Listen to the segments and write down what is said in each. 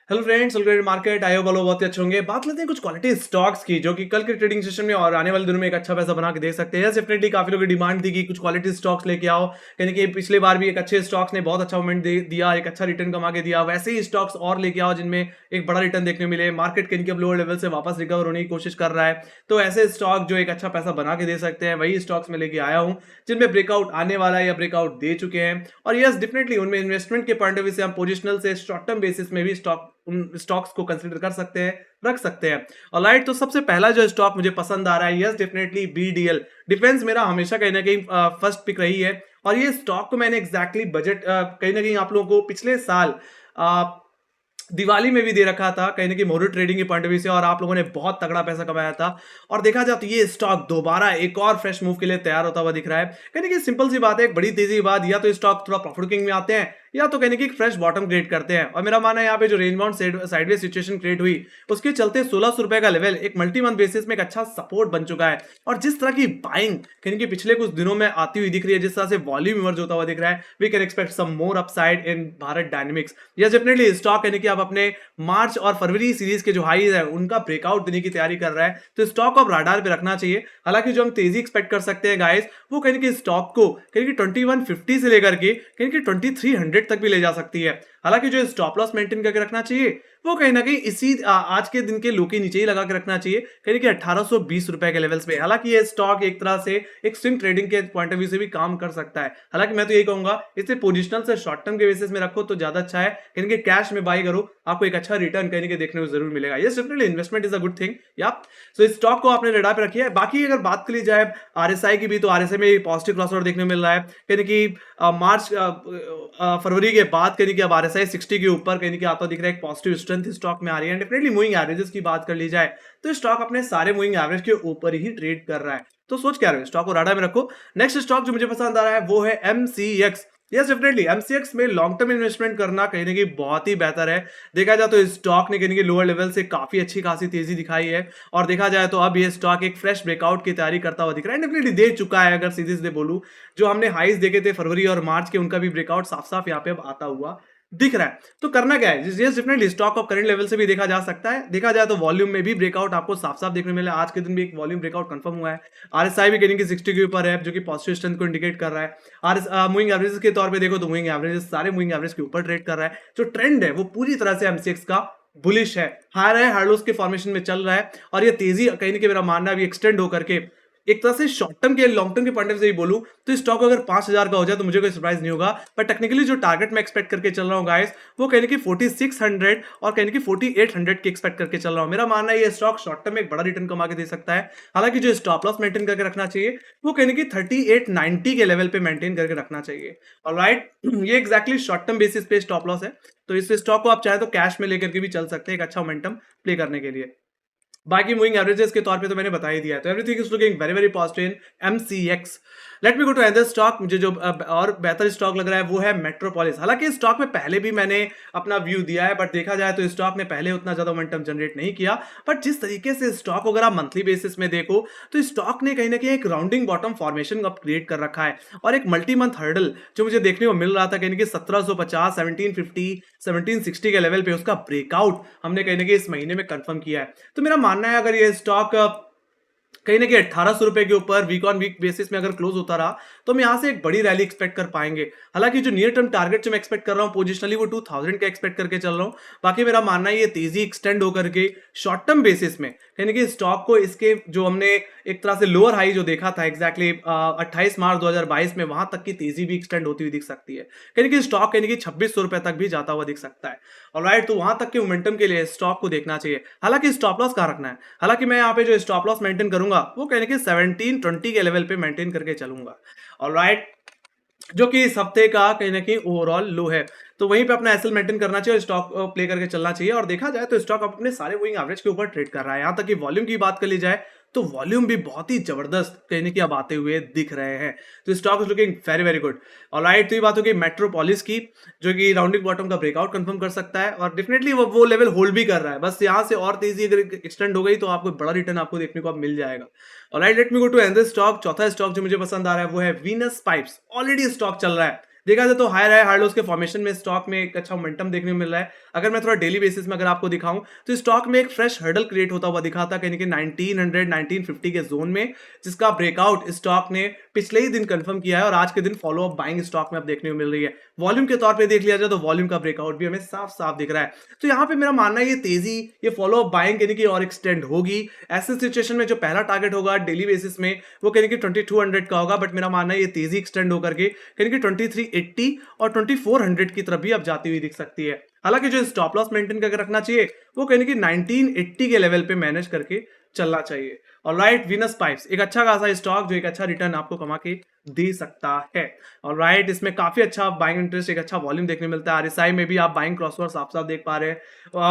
Hello friends, welcome market. आयो बोलो बहुत ही अच्छे होंगे। बात लेते हैं कुछ क्वालिटी स्टॉक्स की जो कि कल के ट्रेडिंग सेशन में और आने वाले दिनों में एक अच्छा पैसा बना के दे सकते हैं। डेफिनेटली काफी लोगों की डिमांड थी कि कुछ क्वालिटी स्टॉक्स लेके आओ। कहीं कि पिछले बार भी एक अच्छे स्टॉक्स ने बहुत अच्छा मूवमेंट दिया, एक अच्छा रिटर्न कमा के दिया। वैसे ही स्टॉक्स और लेके आओ जिनमें एक बड़ा रिटर्न देखने को मिले। मार्केट कहीं कि अब लोअर लेवल से वापस रिकवर होने की कोशिश कर रहा है, तो ऐसे स्टॉक जो एक अच्छा पैसा बना के दे सकते हैं वही स्टॉक्स में लेके आया हूँ जिनमें ब्रेकआउट आने वाला है या ब्रेकआउट दे चुके हैं। और यस, डेफिनेटली उनमें इन्वेस्टमेंट के पॉइंट ऑफ व्यू से हम पोजिशनल से शॉर्ट टर्म बेसिस में भी उन स्टॉक्स को कंसीडर कर सकते हैं, रख सकते हैं। ऑलराइट, तो सबसे पहला जो स्टॉक मुझे पसंद आ रहा है, यस डेफिनेटली बीडीएल। डिफेंस मेरा हमेशा कहीं ना कहीं फर्स्ट पिक रही है। और ये स्टॉक को मैंने एग्जैक्टली बजट कहीं ना कहीं आप लोगों को पिछले साल दिवाली में भी दे रखा था कहीं ना कहीं मोरू ट्रेडिंग के पॉइंट ऑफ व्यू से, और आप लोगों ने बहुत तगड़ा पैसा कमाया था। और देखा जाए तो ये स्टॉक दोबारा एक और फ्रेश मूव के लिए तैयार होता हुआ दिख रहा है। कहीं ना कहीं सिंपल सी बात है, एक बड़ी तेजी के बाद या तो स्टॉक थोड़ा प्रॉफिट बुकिंग में आते हैं या तो कहीं ना कहीं फ्रेश बॉटम क्रिएट करते हैं। और मेरा मानना है यहाँ पे जो range bound sideways situation create हुई उसके चलते 1600 रुपए का लेवल एक मल्टी मंथ बेसिस में एक अच्छा सपोर्ट बन चुका है। और जिस तरह की बाइंग कहीं कि पिछले कुछ दिनों में आती हुई दिख रही है, जिस तरह से वॉल्यूम इमर्ज होता हुआ दिख रहा है, we can expect some more upside in Bharat Dynamics. Yes definitely stock यानी कि आप अपने मार्च और फरवरी सीरीज के जो हाईज है उनका ब्रेकआउट देने की तैयारी कर रहा है, तो स्टॉक को अब राडार पे रखना चाहिए। हालांकि जो हम तेजी एक्सपेक्ट कर सकते हैं गाइस, वो कहीं कि स्टॉक को कहीं कि 2150 से लेकर के कहीं कि 2300 तक भी ले जा सकती है। हालांकि जो स्टॉप लॉस मेंटेन करके रखना चाहिए वो कहीं ना कहीं इसी आज के दिन के लो के नीचे ही लगा के रखना चाहिए, कहीं कि 1820 रुपए के लेवल्स पे। हालांकि ये स्टॉक एक तरह से एक स्विंग ट्रेडिंग के पॉइंट ऑफ व्यू से भी काम कर सकता है। हालांकि मैं तो यही कहूंगा इसे पोजिशनल से शॉर्ट टर्म के बेसिस में रखो तो ज्यादा अच्छा है। कहीं कि कैश में बाई करो, आपको एक अच्छा रिटर्न कहीं कि देखने को जरूर मिलेगा। Yes definitely investment is a good thing. या सो इस स्टॉक को आपने रेडार पे रखी है। बाकी अगर बात कर ली जाए आरएसआई की भी, तो आरएसआई में पॉजिटिव क्रॉसओवर देखने को मिल रहा है। कहीं कि मार्च फरवरी के बाद कहीं कि अब आरएसआई 60 के ऊपर कहीं कि आता दिख रहा है। एक पॉजिटिव स्ट्रेंथ स्टॉक में आ रही है। डेफिनेटली मूविंग एवरेजेस की बात कर ली जाए तो स्टॉक अपने सारे मूविंग एवरेज के ऊपर ही ट्रेड कर रहा है। तो सोच क्या रहे हो, स्टॉक को राडा में रखो। नेक्स्ट स्टॉक जो मुझे पसंद आ रहा है वो है एमसीएक्स। यस डेफिनेटली एमसीएक्स में लॉन्ग टर्म इन्वेस्टमेंट करना कहीं ना कहीं बहुत ही बेहतर है। देखा जाए तो स्टॉक ने कहीं कि लोअर लेवल से काफी अच्छी खासी तेजी दिखाई है। और देखा जाए तो अब ये स्टॉक एक फ्रेश ब्रेकआउट की तैयारी करता हुआ दिख रहा है। डेफिनेटली दे चुका है, अगर सीधे सीधे बोलूं जो हमने हाईज देखे थे फरवरी और मार्च के, उनका भी ब्रेकआउट साफ साफ यहाँ पे अब आता हुआ दिख रहा है। तो करना क्या है, yes definitely stock of current level से भी देखा जा सकता है। देखा जाए तो वॉल्यूम में भी ब्रेकआउट आपको साफ साफ देखने मिला। आज के दिन भी एक वॉल्यूम ब्रेकआउट कंफर्म हुआ है। आरएसआई भी कहीं कि 60 के ऊपर है, जो कि पॉजिटिव स्ट्रेंथ को इंडिकेट कर रहा है। आरएस मूविंग एवरेजेस के तौर पे देखो तो मूविंग एवरेजेस सारे मूविंग एवरेज के ऊपर ट्रेड कर रहा है। जो ट्रेंड है वो पूरी तरह से एमसीएक्स का बुलिश है, हायर है, हार्डलोस के फॉर्मेशन में चल रहा है। और ये तेजी कहीं ना कहीं मेरा मानना भी एक्सटेंड होकर के एक तरह से शॉर्ट टर्म के लॉन्ग टर्म के पॉइंट ऑफ व्यू से ही बोलूं तो स्टॉक अगर 5000 का हो जाए तो मुझे कोई सरप्राइज नहीं होगा। पर टेक्निकली जो टारगेट मैं एक्सपेक्ट करके चल रहा हूं गाइस, वो कहने की 4600 और कहने की 4800 की एक्सपेक्ट करके चल रहा हूं। मेरा मानना है ये स्टॉक शॉर्ट टर्म में एक बड़ा रिटर्न कमा के दे सकता है। हालांकि जो स्टॉप लॉस मेंटेन करके रखना चाहिए वो कहने की 3890 के लेवल पे मेंटेन करके रखना चाहिए। ऑलराइट, ये एक्जैक्टली शॉर्ट टर्म बेसिस पे स्टॉप लॉस है। तो इस स्टॉक को आप चाहे तो कैश में लेकर के भी चल सकते हैं एक अच्छा मोमेंटम प्ले करने के लिए। बाकी मूविंग एवरेजेस के तौर पे तो मैंने बता ही दिया है। तो everything is looking very very positive in MCX. Let me go to another stock. मुझे जो और बेहतर स्टॉक लग रहा है वो है मेट्रोपोलिस। हालांकि इस स्टॉक में पहले भी मैंने अपना व्यू दिया है, बट देखा जाए तो स्टॉक ने पहले उतना ज्यादा मोमेंटम जनरेट नहीं किया। बट जिस तरीके से स्टॉक अगर आप मंथली बेसिस में देखो तो स्टॉक ने कहीं ना कहीं एक राउंडिंग बॉटम फॉर्मेशन क्रिएट कर रखा है। और एक मल्टी मंथ हर्डल जो मुझे देखने को मिल रहा था कहीं ना कहीं 1750, 1750, 1760 के लेवल पे, उसका ब्रेकआउट हमने कहीं ना कहीं इस महीने में कंफर्म किया है। तो मेरा मानना है अगर ये स्टॉक कहीं ना कहीं 1800 रुपए के ऊपर वीक ऑन वीक बेसिस में अगर क्लोज होता रहा तो हम यहां से एक बड़ी रैली एक्सपेक्ट कर पाएंगे। हालांकि जो नियर टर्म टारगेट जो मैं एक्सपेक्ट कर रहा हूं पोजिशनली वो 2000 का एक्सपेक्ट करके चल रहा हूं। बाकी मेरा मानना है ये तेजी एक्सटेंड होकर के शॉर्ट टर्म बेसिस में कहीं ना कहीं स्टॉक को इसके जो हमने एक तरह से लोअर हाई जो देखा था एग्जैक्टली 28 मार्च 2022 में, वहां तक की तेजी भी एक्सटेंड होती हुई दिख सकती है। कहीं ना कहीं स्टॉक कहीं ना कहीं 2600 रुपए तक भी जाता हुआ दिख सकता है। ऑलराइट, तो वहां तक के मोमेंटम के लिए स्टॉक को देखना चाहिए। हालांकि स्टॉप लॉस कहां रखना है, हालांकि मैं यहाँ पे जो स्टॉप लॉस मेंटेन करूंगा वो कहने के 1720 के लेवल पे मेंटेन करके चलूंगा। ऑलराइट, जो कि इस हफ्ते का कहीं ना कहीं ओवरऑल लो है। तो वहीं पे अपना एसएल मेंटेन करना चाहिए और स्टॉक प्ले करके चलना चाहिए। और देखा जाए तो स्टॉक अपने सारे मूविंग एवरेज के ऊपर ट्रेड कर रहा है। यहां तक कि वॉल्यूम की बात कर ली जाए तो वॉल्यूम भी बहुत ही जबरदस्त कहीं ना कहीं अब आते हुए दिख रहे हैं। तो stock is looking very very good. Alright, तो ये बात होगी मेट्रोपोलिस की, जो कि राउंडिंग बॉटम का ब्रेकआउट कंफर्म कर सकता है और डेफिनेटली वो लेवल होल्ड भी कर रहा है। बस यहां से और तेजी अगर एक्सटेंड हो गई तो आपको बड़ा रिटर्न आपको देखने को अब मिल जाएगा। Alright, let me go to another stock. चौथा स्टॉक जो मुझे पसंद आ रहा है वो है वीनस पाइप्स। ऑलरेडी स्टॉक चल रहा है देखा जाए तो हायर हाई हार्ड लोज के फॉर्मेशन में स्टॉक में एक अच्छा मोमेंटम देखने को मिल रहा है। अगर मैं थोड़ा डेली बेसिस में अगर आपको दिखाऊं तो स्टॉक में एक फ्रेश हर्डल क्रिएट होता हुआ दिखा था कहीं कि 1900 1950 के जोन में, जिसका ब्रेकआउट स्टॉक ने पिछले ही दिन कंफर्म किया है और आज के दिन फॉलो अप बाइंग स्टॉक में अब देखने को मिल रही है। वॉल्यूम के तौर पे देख लिया जाए तो वॉल्यूम का ब्रेकआउट भी हमें साफ साफ दिख रहा है। तो यहाँ पे मेरा मानना है ये तेजी, ये फॉलो अप बाइंग यानी कि और एक्सटेंड होगी। ऐसे सिचुएशन में जो पहला टारगेट होगा डेली बेसिस में वो कहीं कि 2200 का होगा, बट मेरा मानना है ये तेजी एक्सटेंड होकर के कहीं कि 2380 और 2400 की तरफ भी अब जाती हुई दिख सकती है। हालांकि जो स्टॉप लॉस मेंटेन करके रखना चाहिए वो कहीं कि 1980 के लेवल पे मैनेज करके चलना चाहिए। और राइट, वीनस पाइप्स एक अच्छा खासा स्टॉक जो एक अच्छा रिटर्न आपको कमा के दे सकता है। और राइट, इसमें काफी अच्छा बाइंग इंटरेस्ट, एक अच्छा वॉल्यूम देखने मिलता है। आरएसआई में भी आप बाइंग क्रॉसओवर साफ साफ देख पा रहे हैं।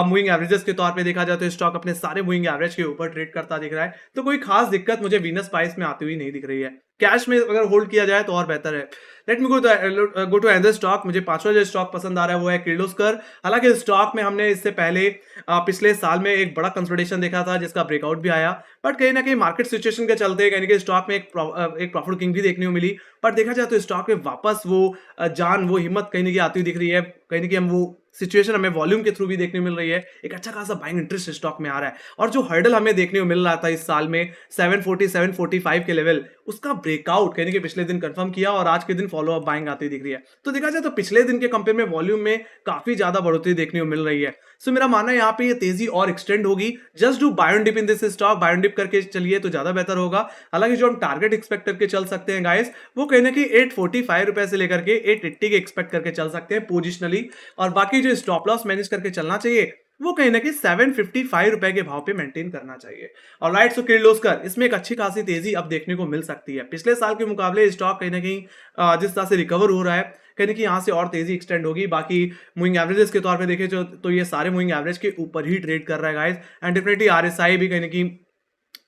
मूविंग एवरेजेस के तौर पे देखा जाए तो स्टॉक अपने सारे मूविंग एवरेज के ऊपर ट्रेड करता दिख रहा है, तो कोई खास दिक्कत मुझे वीनस पाइप्स में आती हुई नहीं दिख रही है। कैश में अगर होल्ड किया जाए तो और बेहतर है। Let me go to another stock. मुझे पांचवा जो स्टॉक पसंद आ रहा है वो है किर्लोस्कर। हालांकि स्टॉक में हमने इससे पहले पिछले साल में एक बड़ा कंसोलिडेशन देखा था जिसका ब्रेकआउट भी आया, बट कहीं ना कहीं मार्केट सिचुएशन के चलते कहीं ना कहीं स्टॉक में एक प्रॉफिट किंग भी देखने को मिली। पर देखा जाए तो स्टॉक में वापस वो जान, वो हिम्मत कहीं ना कहीं आती हुई दिख रही है। कहीं ना कहीं हम वो सिचुएशन हमें वॉल्यूम के थ्रू भी देखने मिल रही है। एक अच्छा खासा बाइंग इंटरेस्ट स्टॉक में आ रहा है और जो हर्डल हमें देखने को मिल रहा था इस साल में 740 745 के लेवल, उसका ब्रेकआउट कहने के पिछले दिन कंफर्म किया और आज के दिन फॉलो अप बाइंग आती दिख रही है। तो देखा जाए तो पिछले दिन के कंपेयर में वॉल्यूम में काफी ज्यादा बढ़ोतरी देखने को मिल रही है। सो मेरा मानना है यहाँ पे ये तेजी और एक्सटेंड होगी। Just do buy on dip in this stock, buy on dip करके चलिए तो ज्यादा बेहतर होगा। हालांकि जो हम टारगेट एक्सपेक्ट करके चल सकते हैं गाइस, वो कहीं ना कहीं 845 रुपए से लेकर के 880 के एक्सपेक्ट करके चल सकते हैं पोजिशनली। और बाकी जो स्टॉप लॉस मैनेज करके चलना चाहिए वो कहीं ना कहीं 755 रुपए के भाव पे मेंटेन करना चाहिए। और राइट, सो किर्लोस्कर इसमें एक अच्छी खासी तेजी अब देखने को मिल सकती है। पिछले साल के मुकाबले स्टॉक कहीं ना कहीं जिस तरह से रिकवर हो रहा है, कहीं ना कहीं यहाँ से और तेजी एक्सटेंड होगी। बाकी मूविंग एवरेजेस के तौर पे देखें तो ये सारे मूविंग एवरेज के ऊपर ही ट्रेड कर रहा है गाइस। एंड डेफिनेटली आरएसआई भी कहीं ना कहीं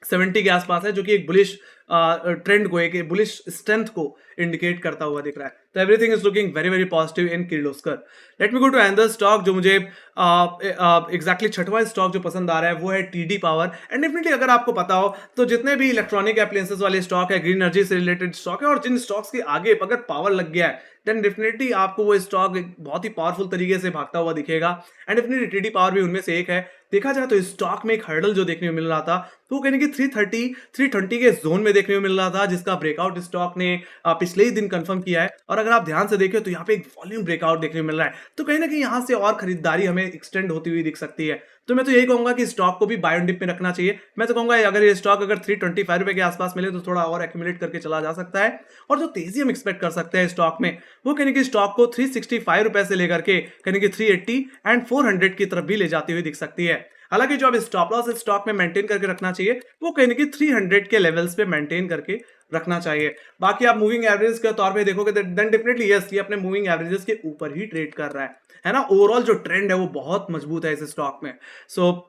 70 के आसपास है, जो कि एक बुलिश ट्रेंड को, एक बुलिश स्ट्रेंथ को इंडिकेट करता हुआ दिख रहा है। तो everything is looking very very positive in Kirloskar. Let me go to another stock जो मुझे एग्जैक्टली छठवां स्टॉक जो पसंद आ रहा है वो है टीडी पावर। एंड डेफिनेटली अगर आपको पता हो तो जितने भी इलेक्ट्रॉनिक एप्लायंसेस वाले स्टॉक है, ग्रीन एनर्जी से रिलेटेड स्टॉक है, और जिन स्टॉक्स के आगे अगर पावर लग गया है देन डेफिनेटली आपको वो स्टॉक एक बहुत ही पावरफुल तरीके से भागता हुआ दिखेगा। एंड डेफिनेटली टीडी पावर भी उनमें से एक है। देखा जाए तो स्टॉक में एक हर्डल जो देखने को मिल रहा था तो वो कहने की 330 320 के जोन में देखने को मिल रहा था, जिसका ब्रेकआउट स्टॉक ने पिछले ही दिन कंफर्म किया है। और अगर आप ध्यान से देखें तो यहाँ पे एक वॉल्यूम ब्रेकआउट देखने को मिल रहा है, तो कहीं ना कहीं यहाँ से और खरीदारी हमें एक्सटेंड होती हुई दिख सकती है। तो मैं तो यही कहूंगा कि स्टॉक को भी बाय ऑन डिप में रखना चाहिए। मैं तो कहूंगा अगर ये स्टॉक अगर 325 रुपए के आसपास मिले तो थोड़ा और एक्यूमुलेट करके चला जा सकता है। और जो तेजी हम एक्सपेक्ट कर सकते हैं स्टॉक में वो कहने की स्टॉक को 365 रुपए से लेकर के कहने की 380 एंड 400 की तरफ भी ले जाती हुई दिख सकती है। हालांकि जो अब स्टॉप लॉस स्टॉक में मेंटेन करके रखना चाहिए वो कहीं ना कहीं 300 के लेवल्स पे मेंटेन करके रखना चाहिए। बाकी आप मूविंग एवरेज के तौर पे देखोगे देन डेफिनेटली यस, ये अपने मूविंग एवरेजेस के ऊपर ही ट्रेड कर रहा है ना। ओवरऑल जो ट्रेंड है वो बहुत मजबूत है इस स्टॉक में। सो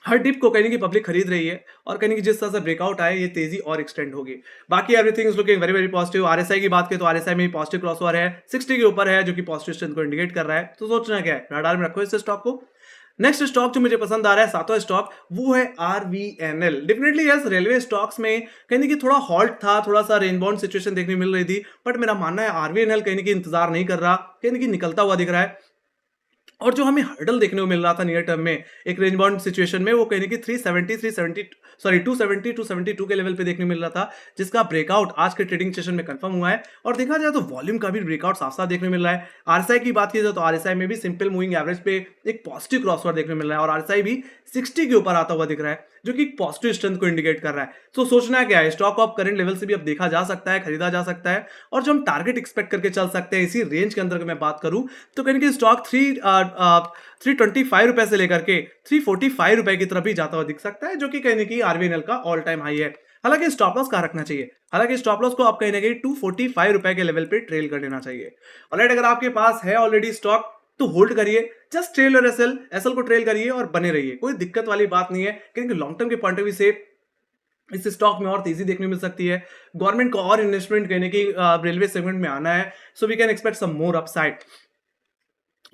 हर डिप को कहीं की पब्लिक खरीद रही है और कहीं की जिस तरह से ब्रेकआउट आए ये तेजी और एक्सटेंड होगी। बाकी everything is looking very very positive. RSI की बात करें तो आरएसआई में पॉजिटिव क्रॉसओवर है, 60 के ऊपर है, जो कि पॉजिटिव स्ट्रेंथ को इंडिकेट कर रहा है। तो सोचना क्या है, रडार में रखो इस स्टॉक को। नेक्स्ट स्टॉक जो मुझे पसंद आ रहा है, सातवां स्टॉक, वो है RVNL. Definitely yes, railway stocks में कहीं ना कहीं थोड़ा हॉल्ट था, थोड़ा सा रेन बाउंड सिचुएशन देखने मिल रही थी, बट मेरा मानना है आरवीएनएल कहीं ना कहीं इंतजार नहीं कर रहा, कहीं ना कहीं निकलता हुआ दिख रहा है। और जो हमें हर्डल देखने को मिल रहा था नियर टर्म में एक रेंज बाउंड सिचुएशन में, वो कहने की 272 के लेवल पे देखने को मिल रहा था, जिसका ब्रेकआउट आज के ट्रेडिंग सेशन में कंफर्म हुआ है। और देखा जाए तो वॉल्यूम का भी ब्रेकआउट साफ साफ देखने को मिल रहा है। आरएसआई की बात की जाए तो आरएसआई में भी सिंपल मूविंग एवरेज पे एक पॉजिटिव क्रॉसओवर देखने को मिल रहा है और आरएसआई भी 60 के ऊपर आता हुआ दिख रहा है, जो कि पॉजिटिव स्ट्रेंथ को इंडिकेट कर रहा है। तो सोचना क्या है, स्टॉक ऑफ करंट लेवल से भी अब देखा जा सकता है, खरीदा जा सकता है। और जो हम टारगेट एक्सपेक्ट करके चल सकते हैं इसी रेंज के अंदर अगर मैं बात करूं तो कहीं कि स्टॉक 325 रुपए से लेकर के 345 रुपए की तरफ भी जाता हुआ दिख सकता है, जो कि कहीं कि आरवीएनएल का ऑल टाइम हाई है। हालांकि स्टॉप लॉस कहां रखना चाहिए, हालांकि स्टॉप लॉस को आप कहीं ना कहीं 245 रुपए के लेवल पे ट्रेल कर लेना चाहिए। और अगर आपके पास है ऑलरेडी स्टॉक तो होल्ड करिए, जस्ट ट्रेल और एसएल को ट्रेल करिए और बने रहिए, कोई दिक्कत वाली बात नहीं है। क्योंकि लॉन्ग टर्म के पॉइंट ऑफ व्यू से इस स्टॉक में और तेजी देखने मिल सकती है। गवर्नमेंट को और इन्वेस्टमेंट कहने की रेलवे सेगमेंट में आना है, so we can expect some more upside.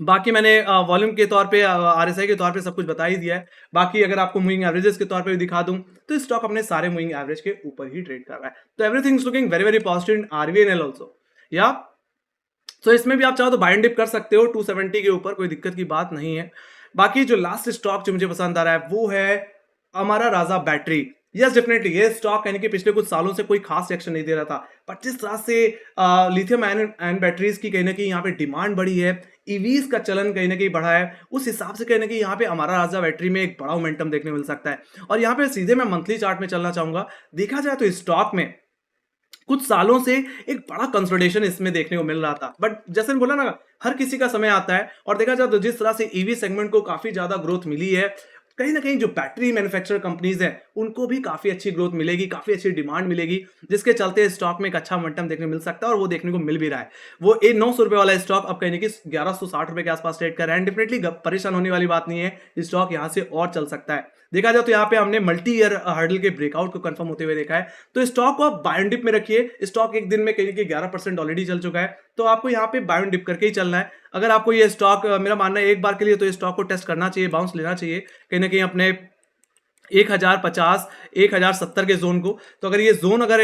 बाकी मैंने वॉल्यूम के तौर पे आरएसआई के तौर पे सब कुछ बता ही दिया है। बाकी अगर आपको मूविंग एवरेजेस के तौर पे भी दिखा दूं तो स्टॉक अपने सारे मूविंग एवरेज के ऊपर ही ट्रेड कर रहा है। तो everything is looking very very positive in RVNL also. या सो इसमें भी आप चाहो तो बाय एंड डिप कर सकते हो 270 के ऊपर, कोई दिक्कत की बात नहीं है। बाकी जो लास्ट स्टॉक जो मुझे पसंद आ रहा है वो है Amara Raja battery. Yes definitely ये स्टॉक यानी कि पिछले कुछ सालों से कोई खास रिएक्शन नहीं दे रहा था, बट जिस तरह से लिथियम आयन बैटरीज की कहीं ना कहीं यहाँ पे डिमांड बढ़ी है, ईवीज का चलन कहीं ना कहीं बढ़ा है, उस हिसाब से कहीं ना कहीं यहाँ पे अमारा राजा बैटरी में एक बड़ा मोमेंटम देखने मिल सकता है। और यहाँ पे सीधे मैं मंथली चार्ट में चलना चाहूंगा। देखा जाए तो इस स्टॉक में कुछ सालों से एक बड़ा कंसोलिडेशन इसमें देखने को मिल रहा था, बट जैसे मैंने बोला ना, हर किसी का समय आता है। और देखा जाए तो जिस तरह से ईवी सेगमेंट को काफी ज्यादा ग्रोथ मिली है, कहीं ना कहीं जो बैटरी मैन्युफैक्चर कंपनीज हैं उनको भी काफी अच्छी ग्रोथ मिलेगी, काफी अच्छी डिमांड मिलेगी, जिसके चलते स्टॉक में एक अच्छा मोमेंटम देखने को मिल सकता है, और वो देखने को मिल भी रहा है। वो 900 रुपए वाला स्टॉक अब कहीं ना कहीं 1160 रुपए के आसपास ट्रेड कर रहा है। डेफिनेटली परेशान होने वाली बात नहीं है, स्टॉक यहाँ से और चल सकता है। देखा जाए तो यहाँ पे हमने मल्टी ईयर हर्डल के ब्रेकआउट को कंफर्म होते हुए देखा है, तो स्टॉक को आप बाय एंड डिप में रखिए। स्टॉक एक दिन में कहीं कि 11% ऑलरेडी चल चुका है, तो आपको यहाँ पे बाय एंड डिप करके ही चलना है। अगर आपको ये स्टॉक, मेरा मानना है एक बार के लिए तो ये स्टॉक को टेस्ट करना चाहिए, बाउंस लेना चाहिए कहीं ना कहीं अपने 1050 1070 के जोन को। तो अगर ये जोन अगर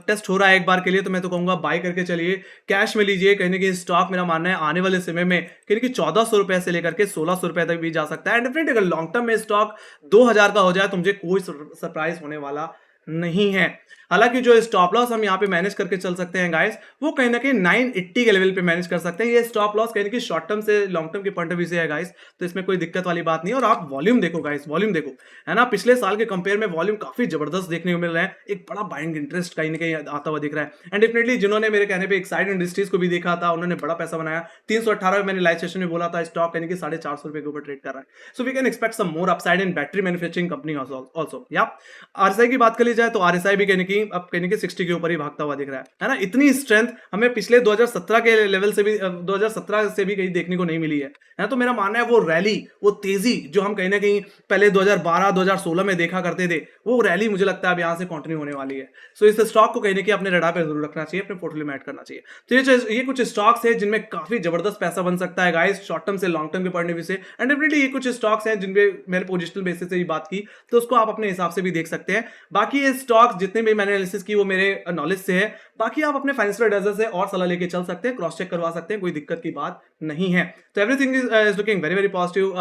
टेस्ट हो रहा है एक बार के लिए, तो मैं तो कहूंगा बाय करके चलिए, कैश में लीजिए। कहीं ना कहीं स्टॉक मेरा मानना है आने वाले समय में कहीं कि 1400 रुपए से लेकर के 1600 रुपए तक भी जा सकता है। डेफिनेटली अगर लॉन्ग टर्म में स्टॉक 2000 का हो जाए तो मुझे कोई सरप्राइज होने वाला नहीं है। हालांकि जो स्टॉप लॉस हम यहाँ पे मैनेज करके चल सकते हैं गाइस, वो कहीं ना कहीं 980 के लेवल पे मैनेज कर सकते हैं। ये स्टॉप लॉस कहीं ना कहीं शॉर्ट टर्म से लॉन्ग टर्म के पॉइंट ऑफ व्यू से है गाइस, तो इसमें कोई दिक्कत वाली बात नहीं है। और आप वॉल्यूम देखो गाइस, वॉल्यूम देखो, है ना, पिछले साल के कंपेयर में वॉल्यूम काफी जबरदस्त देखने को मिल रहा है। एक बड़ा बाइंग इंटरेस्ट कहीं ना कहीं आता हुआ दिख रहा है। एंड डेफिनेटली जिन्होंने मेरे कहने पर एक्साइड इंडस्ट्रीज को भी देखा था, उन्होंने बड़ा पैसा बनाया। 318 मैंने लाइव सेशन में बोला था, स्टॉक कहीं 450 रुपए के ऊपर ट्रेड कर रहा है। So we can expect some more upside in battery manufacturing company also. या आरएसआई की बात कर ली जाए तो आरएसआई भी कहीं अब कहीं 60 के ऊपर ही भागता हुआ दिख रहा है ना। इतनी स्ट्रेंथ हमें पिछले 2017 के लेवल से भी 2017 से भी कहीं देखने को नहीं मिली है। तो मेरा मानना है वो रैली, वो तेजी जो हम कहीं ना कहीं पहले 2012 2016 में देखा करते थे, वो रैली मुझे लगता है अब यहां से कंटिन्यू होने वाली है। सो इस स्टॉक को कहीं ना कहीं अपने रडार पर जरूर रखना चाहिए, अपने पोर्टफोलियो में ऐड करना चाहिए। तो ये कुछ स्टॉक्स है जिनमें काफी जबरदस्त पैसा बन सकता है गाइस, शॉर्ट टर्म से लॉन्ग टर्म के पॉइंट ऑफ व्यू से। एंड डेफिनेटली ये कुछ स्टॉक्स हैं जिनपे मैंने पोजिशनल बेसिस से ही बात की, तो उसको आप अपने हिसाब से भी देख सकते हैं। बाकी ये स्टॉक्स जितने भी मैंने एनालिसिस की वो मेरे नॉलेज से है। बाकी आप अपने फाइनेंशियल एडवाइजर से और सलाह लेके चल सकते हैं, क्रॉस चेक करवा सकते हैं, कोई दिक्कत की बात नहीं है। तो everything is looking very very positive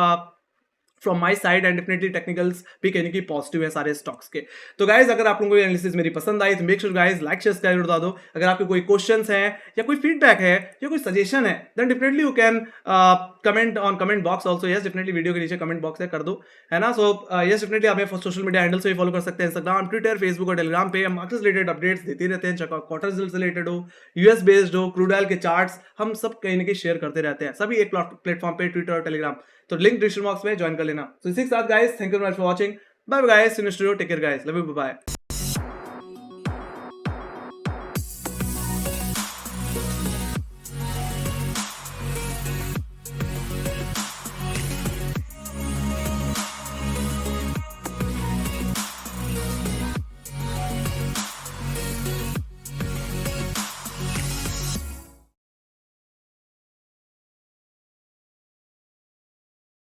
from my side. And definitely technicals भी कहने की पॉजिटिव है सारे स्टॉक्स के। तो गाइज अगर आप लोगों को एनालिसिस मेरी पसंद आई तो make sure guys like share subscribe बता दो। अगर आपके कोई क्वेश्चंस हैं या कोई फीडबैक है या कोई सजेशन है, then definitely you can comment on comment box also. Yes definitely video के नीचे कमेंट बॉक्स है, कर दो, है ना। सो यस डेफिनेटली आप हमें सोशल मीडिया हैंडल से भी फॉलो कर सकते हैं, इंस्टाग्राम, ट्विटर, फेसबुक और टेलीग्राम पे। हम मार्केट रिलेटेड अपडेट्स देते रहते हैं, चाहे क्वार्टर रिजल्ट से रिलेटेड हो, यूएस बेस्ड हो, क्रूड ऑयल के चार्ट्स, हम सब कहीं ना कहीं शेयर करते रहते हैं, सभी एक प्लेटफॉर्म पे, ट्विटर और टेलीग्राम। तो लिंक डिस्क्रिप्शन बॉक्स में ज्वाइन कर लेना। तो इसी के साथ guys, thank you very much for watching. Bye bye guys, take care guys, love you, bye.